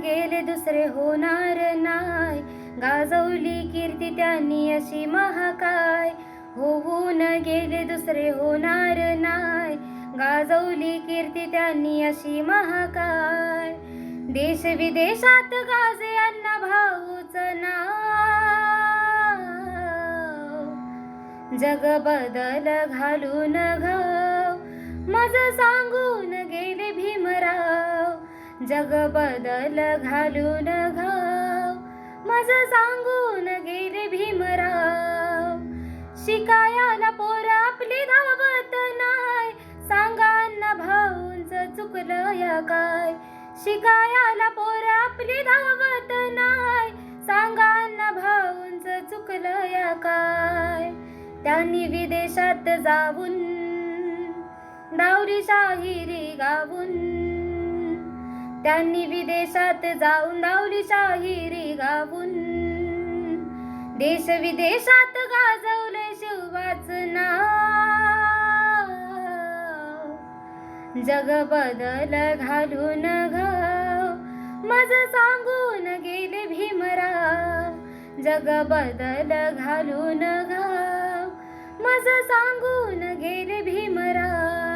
गेले दुसरे होणार नाय, गाजवली कीर्ती त्यांनी अशी महाकाय. होऊन गेले दुसरे होणार नाय, गाजवली कीर्ती त्यांनी अशी महाकाय. देश विदेशात गाजे अण्णा भाऊचं नाव, जग बदल घालून घाव माझं सांगून गेले भीमराव. जग बदल घालून घाव माझं सांगून गेले भीमराव. शिकायाला पोर आपली धावत नाय, सांगा अण्णा भाऊंचं चुकलं या काय. शिकायाला पोर आपली धावत नाय, सांगा अण्णा भाऊंचं चुकलं या काय. त्यांनी विदेशात जाऊन दावली शाहिरी गाऊन, त्यांनी विदेशात जाऊन दावली शाहिरी गाऊन. देश विदेशात गाजवले शिवाचं नाव, जग बदल घालून घाव माझं सांगून गेले भीमराव. जग बदल घालून घाव माझं सांगून गेले भीमराव.